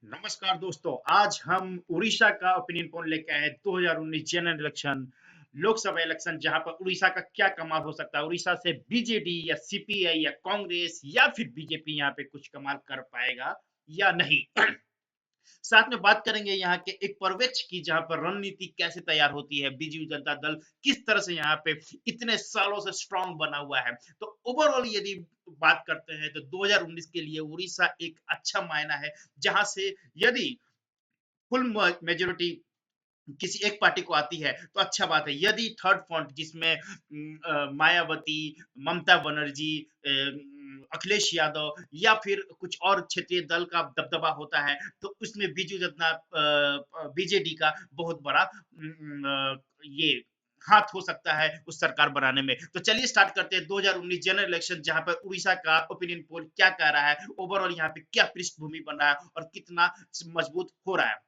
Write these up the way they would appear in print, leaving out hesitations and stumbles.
नमस्कार दोस्तों, आज हम उड़ीसा का ओपिनियन पोल लेके आए हैं 2019 जनरल इलेक्शन, लोकसभा इलेक्शन, जहां पर उड़ीसा का क्या कमाल हो सकता है। उड़ीसा से बीजेडी या सीपीआई या कांग्रेस या फिर बीजेपी यहाँ पे कुछ कमाल कर पाएगा या नहीं। साथ में बात करेंगे यहाँ के एक पर्यवेक्षक की, जहां पर रणनीति कैसे तैयार होती है, बीजेपी जनता दल किस तरह से यहाँ पे इतने सालों से स्ट्रांग बना हुआ है। तो ओवरऑल यदि बात करते हैं तो 2019 के लिए उड़ीसा एक अच्छा मायना है, जहां से यदि फुल मेजोरिटी किसी एक पार्टी को आती है तो अच्छा बात है। यदि थर्ड फ्रंट जिसमें मायावती, ममता बनर्जी, अखिलेश यादव या फिर कुछ और क्षेत्रीय दल का दबदबा होता है तो उसमें बीजू जनता बीजेडी का बहुत बड़ा ये हाथ हो सकता है उस सरकार बनाने में। तो चलिए स्टार्ट करते हैं 2019 जनरल इलेक्शन, जहां पर उड़ीसा का ओपिनियन पोल क्या कह रहा है, ओवरऑल यहाँ पे क्या पृष्ठभूमि बन रहा है और कितना मजबूत हो रहा है।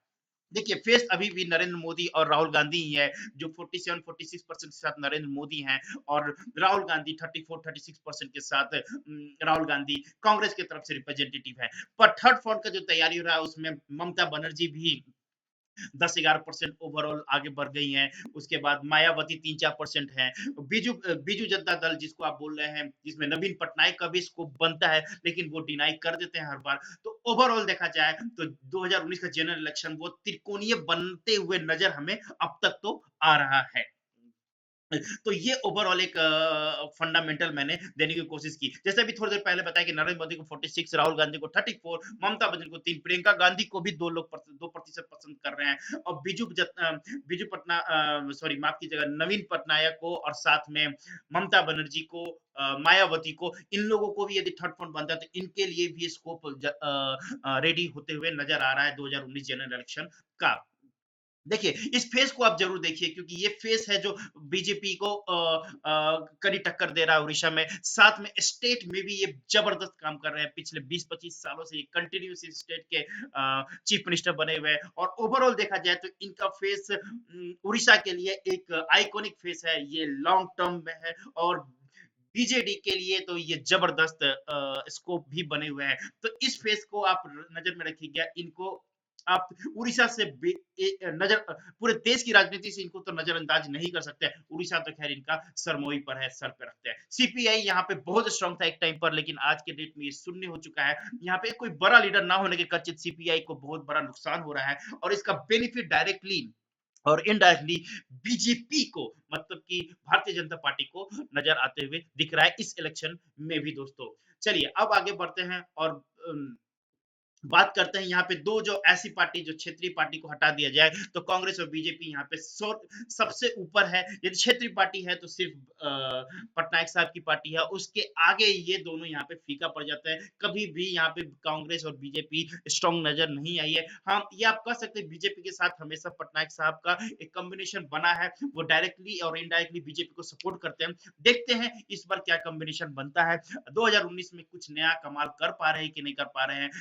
देखिए, फेस अभी भी नरेंद्र मोदी और राहुल गांधी ही है, जो 47-46% के साथ नरेंद्र मोदी हैं, और राहुल गांधी 34-36% के साथ राहुल गांधी कांग्रेस की तरफ से रिप्रेजेंटेटिव है। पर थर्ड फ्रंट का जो तैयारी हो रहा है उसमें ममता बनर्जी भी 10-11% ओवरऑल आगे बढ़ गई हैं। उसके बाद मायावती 3-4% है। बीजू जनता दल जिसको आप बोल रहे हैं, जिसमें नवीन पटनायक का भी स्कोप बनता है, लेकिन वो डिनाई कर देते हैं हर बार। तो ओवरऑल देखा जाए तो 2019 का जनरल इलेक्शन वो त्रिकोणीय बनते हुए नजर हमें अब तक तो आ रहा है। तो ये ओवरऑल एक फंडामेंटल मैंने देने की कोशिश की। जैसे अभी थोड़ी देर पहले बताया कि नरेंद्र मोदी को 46, राहुल गांधी को 34, ममता बनर्जी को 3, प्रियंका गांधी को भी 2% पसंद कर रहे हैं, और बीजू पटना सॉरी माफ कीजिएगा, नवीन पटनायक को, और साथ में ममता बनर्जी को, मायावती को, इन लोगों को भी यदि थर्ड फ्रंट बनता है तो इनके लिए भी स्कोप रेडी होते हुए नजर आ रहा है 2019 जनरल इलेक्शन का। देखिए, इस फेस को आप जरूर देखिए, क्योंकि ये फेस है जो बीजेपी को कड़ी टक्कर दे रहा है उड़ीसा में। साथ में स्टेट में भी ये जबरदस्त काम कर रहे हैं, पिछले 20-25 सालों से ये कंटिन्यूस स्टेट के चीफ मिनिस्टर बने हुए हैं, और ओवरऑल देखा जाए तो इनका फेस उड़ीसा के लिए एक आइकॉनिक फेस है, ये लॉन्ग टर्म में है, और बीजेडी के लिए तो ये जबरदस्त स्कोप भी बने हुए हैं। तो इस फेस को आप नजर में रखिएगा। इनको आप उड़ीसा से नजर, पूरे देश की राजनीति से इनको तो नजरअंदाज नहीं कर सकते। उड़ीसा तो खैर इनका सरमोई पर है, सर पे रखते हैं। सीपीआई यहाँ पे बहुत स्ट्रांग था एक टाइम पर, लेकिन आज के डेट में ये शून्य हो चुका है। यहाँ पे कोई बड़ा लीडर ना होने के कचित सीपीआई को बहुत बड़ा नुकसान हो रहा है, और इसका बेनिफिट डायरेक्टली और इनडायरेक्टली बीजेपी को, मतलब कि भारतीय जनता पार्टी को नजर आते हुए दिख रहा है इस इलेक्शन में भी दोस्तों। चलिए अब आगे बढ़ते हैं और बात करते हैं यहाँ पे दो जो ऐसी पार्टी, जो क्षेत्रीय पार्टी को हटा दिया जाए तो कांग्रेस और बीजेपी यहाँ पे सबसे ऊपर है। यदि क्षेत्रीय पार्टी है तो सिर्फ पटनायक साहब की पार्टी है, उसके आगे ये दोनों यहाँ पे फीका पड़ जाता है। कभी भी यहाँ पे कांग्रेस और बीजेपी स्ट्रॉन्ग नजर नहीं आई है। हाँ, ये आप कह सकते हैं बीजेपी के साथ हमेशा पटनायक साहब का एक कॉम्बिनेशन बना है, वो डायरेक्टली और इनडायरेक्टली बीजेपी को सपोर्ट करते हैं। देखते हैं इस बार क्या कॉम्बिनेशन बनता है। 2019 में कुछ नया कमाल कर पा रहे हैं कि नहीं कर पा रहे हैं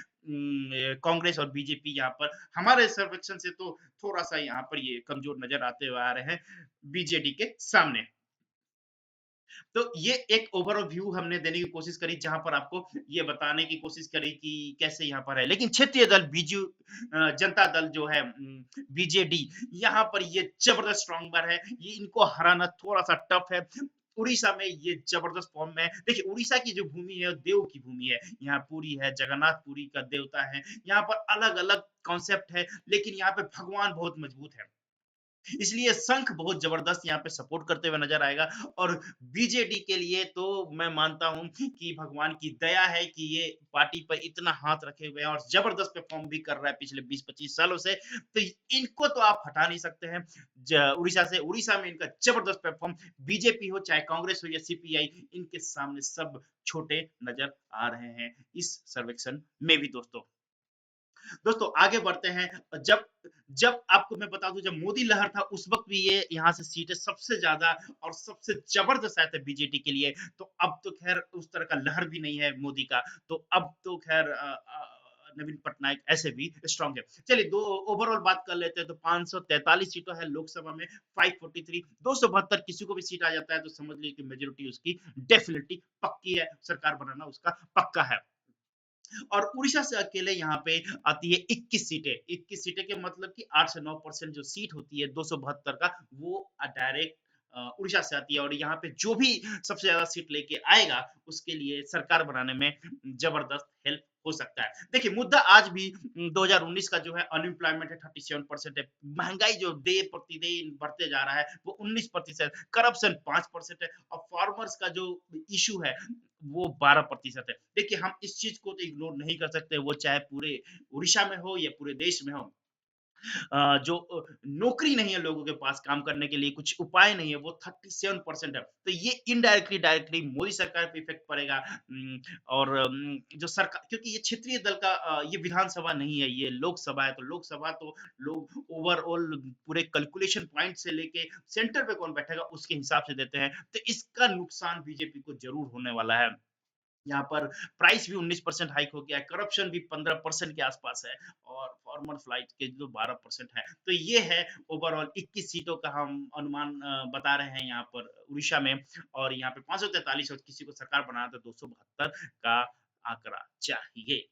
कांग्रेस और बीजेपी। यहाँ पर हमारे सर्वेक्षण से तो थोड़ा सा यहाँ पर ये कमजोर नजर आते हुए आ रहे हैं बीजेडी के सामने। तो ये एक ओवरऑल व्यू हमने देने की कोशिश करी, जहां पर आपको ये बताने की कोशिश करी कि कैसे यहाँ पर है। लेकिन क्षेत्रीय दल बीजू जनता दल जो है, बीजेडी, यहाँ पर ये जबरदस्त स्ट्रॉन्गर है, ये इनको हराना थोड़ा सा टफ है। उड़ीसा में ये जबरदस्त फॉर्म में है। देखिए, उड़ीसा की जो भूमि है देव की भूमि है, यहाँ पुरी है, जगन्नाथ पुरी का देवता है, यहाँ पर अलग अलग कॉन्सेप्ट है, लेकिन यहाँ पे भगवान बहुत मजबूत है, इसलिए शंख बहुत जबरदस्त यहाँ पे सपोर्ट करते हुए नजर आएगा। और बीजेडी के लिए तो मैं मानता हूं कि भगवान की दया है कि ये पार्टी पर इतना हाथ रखे हुए हैं और जबरदस्त परफॉर्म भी कर रहा है पिछले 20-25 सालों से। तो इनको तो आप हटा नहीं सकते हैं उड़ीसा से। उड़ीसा में इनका जबरदस्त परफॉर्म, बीजेपी हो चाहे कांग्रेस हो या सीपीआई, इनके सामने सब छोटे नजर आ रहे हैं इस सर्वेक्षण में भी दोस्तों। दोस्तों आगे बढ़ते हैं। जब जब आपको मैं बता दूं, जब मोदी लहर था उस वक्त भी ये यहाँ से सीटें सबसे ज्यादा और सबसे जबरदस्त आए थे बीजेटी के लिए। तो अब तो खैर उस तरह का लहर भी नहीं है मोदी का, तो अब तो खैर नवीन पटनायक ऐसे भी स्ट्रांग है। चलिए दो ओवरऑल बात कर लेते हैं। तो 543 सीटों है लोकसभा में, 543, 272 किसी को भी सीट आ जाता है तो समझ लीजिए कि मेजोरिटी उसकी डेफिनेटली पक्की है, सरकार बनाना उसका पक्का है। और उड़ीसा से अकेले यहाँ पे आती है 21 सीटें। 21 सीटें के मतलब कि 8 से 9% जो सीट होती है 272 का, वो डायरेक्ट उड़ीसा से आती है। और यहाँ पे जो भी सबसे ज्यादा सीट लेके आएगा उसके लिए सरकार बनाने में जबरदस्त हेल्प हो सकता है। देखिए मुद्दा आज भी 2019 का जो है अनएम्प्लॉयमेंट है 37% है, महंगाई जो डे प्रतिदिन बढ़ते जा रहा है वो 19%, करप्शन 5% है, और फार्मर्स का जो इशू है वो 12% है। देखिए हम इस चीज को तो इग्नोर नहीं कर सकते, वो चाहे पूरे उड़ीसा में हो या पूरे देश में हो। जो नौकरी नहीं है लोगों के पास, काम करने के लिए कुछ उपाय नहीं है, वो 37% है। तो ये इनडायरेक्टली डायरेक्टली मोदी सरकार पे इफेक्ट पड़ेगा। और जो सरकार, क्योंकि ये क्षेत्रीय दल का ये विधानसभा नहीं है, ये लोकसभा है। तो लोकसभा तो लोग ओवरऑल पूरे कैलकुलेशन पॉइंट से लेके सेंटर पे कौन बैठेगा उसके हिसाब से देते हैं। तो इसका नुकसान बीजेपी को जरूर होने वाला है। यहाँ पर प्राइस भी 19% हाइक हो गया है, करप्शन भी 15% के आसपास है, और फॉर्मर फ्लाइट के जो 12% है। तो ये है ओवरऑल 21 सीटों का हम अनुमान बता रहे हैं यहाँ पर उड़ीसा में। और यहाँ पे 543, और किसी को सरकार बनाना तो 272 का आंकड़ा चाहिए।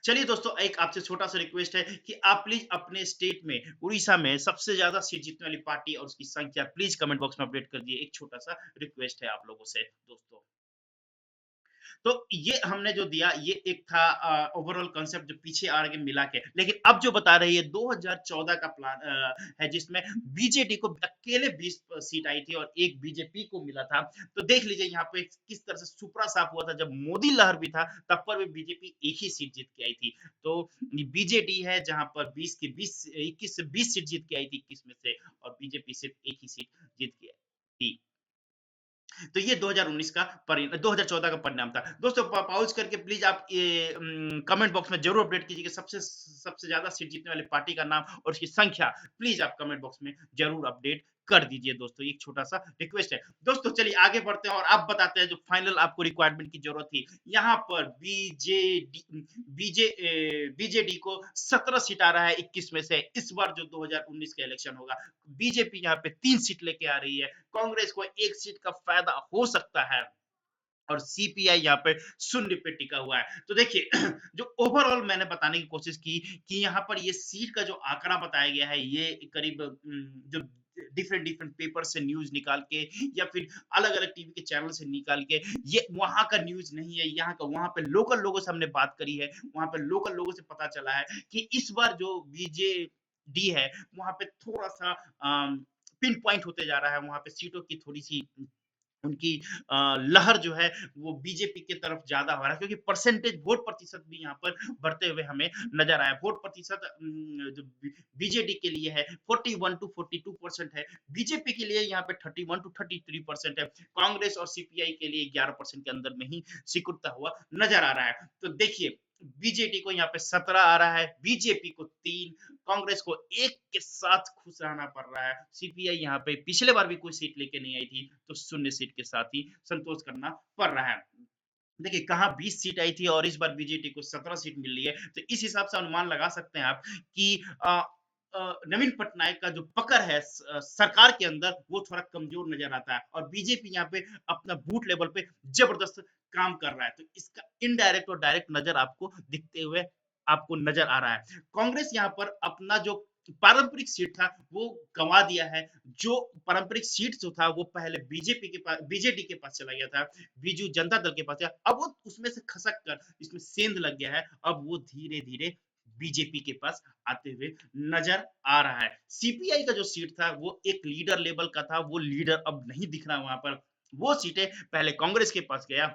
चलिए दोस्तों, एक आपसे छोटा सा रिक्वेस्ट है कि आप प्लीज अपने स्टेट में, उड़ीसा में सबसे ज्यादा सीट जीतने वाली पार्टी और उसकी संख्या प्लीज कमेंट बॉक्स में अपडेट कर दिए। एक छोटा सा रिक्वेस्ट है आप लोगों से दोस्तों। तो ये हमने जो दिया ये एक था ओवरऑल कॉन्सेप्ट जो पीछे आगे मिला के, लेकिन अब जो बता रही है 2014 का प्लान है, जिसमें बीजेडी को अकेले 20 सीट आई थी और एक बीजेपी को मिला था। तो देख लीजिए यहाँ पे किस तरह से सुपरा साफ हुआ था, जब मोदी लहर भी था तब पर भी बीजेपी एक ही सीट जीत के आई थी। तो बीजेडी है जहां पर 20 की 20 21 से 20 सीट जीत के आई थी 21 में से, और बीजेपी सिर्फ एक ही सीट जीत के आई थी। तो ये 2019 का 2014 का परिणाम था दोस्तों। पॉज करके प्लीज आप ये कमेंट बॉक्स में जरूर अपडेट कीजिए कि सबसे सबसे ज्यादा सीट जीतने वाली पार्टी का नाम और उसकी संख्या प्लीज आप कमेंट बॉक्स में जरूर अपडेट कर दीजिए दोस्तों। एक छोटा सा रिक्वेस्ट है दोस्तों। चलिए आगे बढ़ते हैं और आप बताते हैं जो फाइनल आपको रिक्वायरमेंट की जरूरत थी। यहाँ पर बीजेडी को 17 सीट आ रहा है 21 में से। इस बार जो 2019 का इलेक्शन होगा, बीजेपी यहाँ पे 3 सीट लेके आ रही है, कांग्रेस को 1 सीट का फायदा हो सकता है, और सीपीआई यहाँ पे शून्य पे टिका हुआ है। तो देखिए जो ओवरऑल मैंने बताने की कोशिश की कि यहाँ पर ये सीट का जो आंकड़ा बताया गया है, ये करीब जो डिफरेंट डिफरेंट पेपर से न्यूज निकाल के या फिर अलग अलग टीवी के चैनल से निकाल के, ये वहां का न्यूज नहीं है, यहाँ का वहां पे लोकल लोगों से हमने बात करी है, वहां पे लोकल लोगों से पता चला है कि इस बार जो बीजेडी है वहां पे थोड़ा सा पिन पॉइंट होते जा रहा है, वहां पे सीटों की थोड़ी सी उनकी लहर जो है वो बीजेपी की तरफ ज्यादा हो रहा है, क्योंकि परसेंटेज वोट प्रतिशत भी यहाँ पर बढ़ते हुए हमें नजर आया। वोट प्रतिशत जो बीजेडी के लिए है 41 टू 42% है, बीजेपी के लिए यहाँ पे 31 टू 33% है, कांग्रेस और सीपीआई के लिए 11% के अंदर में ही सिकुड़ता हुआ नजर आ रहा है। तो देखिए बीजेडी को यहाँ पे 17 आ रहा है, बीजेपी को 3, कांग्रेस को 1 के साथ खुश रहना पड़ रहा है। सीपीआई यहाँ पे पिछले बार भी कोई सीट लेके नहीं आई थी, तो शून्य सीट के साथ ही संतोष करना पड़ रहा है। देखिए कहाँ 20 सीट आई थी और इस बार बीजेटी को 17 सीट मिल रही है, तो इस हिसाब से अनुमान लगा सकते हैं आप कि नवीन पटनायक का जो पकड़ है सरकार के अंदर वो थोड़ा कमजोर नजर आता है, और बीजेपी यहाँ पे अपना बूथ लेवल पे जबरदस्त काम कर रहा है। तो इसका इनडायरेक्ट और डायरेक्ट नजर आपको दिखते हुए आपको नजर आ रहा है। कांग्रेस यहाँ पर अपना जो पारंपरिक सीट था वो गंवा दिया है। जो पारंपरिक सीट जो था वो पहले बीजेपी के पास, बीजेडी के पास चला गया था, बीजू जनता दल के पास गया, अब वो उसमें से खसक कर इसमें सेंध लग गया है, अब वो धीरे धीरे बीजेपी के पास आते हुए नजर आ रहा है। सीपीआई का जो सीट था वो एक लीडर लेवल का था, वो लीडर अब नहीं दिख रहा वहां पर। वो सीटें पहले कांग्रेस के पास गया,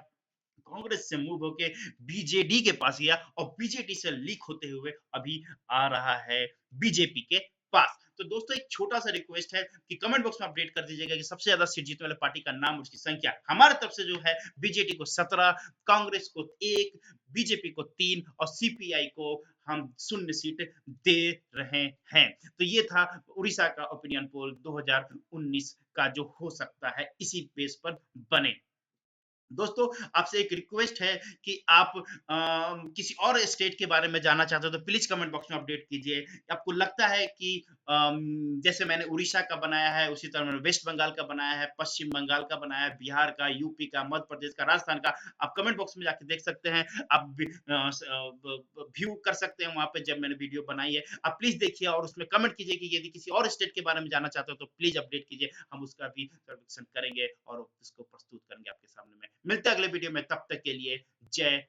कांग्रेस से मूव होके बीजेडी के पास गया, और बीजेडी से लीक होते हुए अभी आ रहा है बीजेपी के पास। तो दोस्तों एक छोटा सा रिक्वेस्ट है कि कमेंट बॉक्स में अपडेट कर दीजिएगा कि सबसे ज्यादा सीट जीतने वाले पार्टी का नाम और उसकी संख्या। हमारे तरफ से जो है बीजेडी को 17, कांग्रेस को 1, बीजेपी को 3 और सीपीआई को हम शून्य सीट दे रहे हैं। तो ये था उड़ीसा का ओपिनियन पोल 2019 का जो हो सकता है इसी बेस पर बने। दोस्तों आपसे एक रिक्वेस्ट है कि आप किसी और स्टेट के बारे में जानना चाहते हो तो प्लीज कमेंट बॉक्स में अपडेट कीजिए। आपको लगता है कि जैसे मैंने उड़ीसा का बनाया है उसी तरह मैंने वेस्ट बंगाल का बनाया है, पश्चिम बंगाल का बनाया है, बिहार का, यूपी का, मध्य प्रदेश का, राजस्थान का, आप कमेंट बॉक्स में जाके देख सकते हैं। आप व्यू कर सकते हैं वहां पे जब मैंने वीडियो बनाई है। आप प्लीज देखिए और उसमें कमेंट कीजिए कि यदि किसी और स्टेट के बारे में जानना चाहते हो तो प्लीज अपडेट कीजिए, हम उसका भी सर्वेक्षण करेंगे और उसको प्रस्तुत करेंगे आपके सामने में। मिलते हैं अगले वीडियो में, तब तक के लिए जय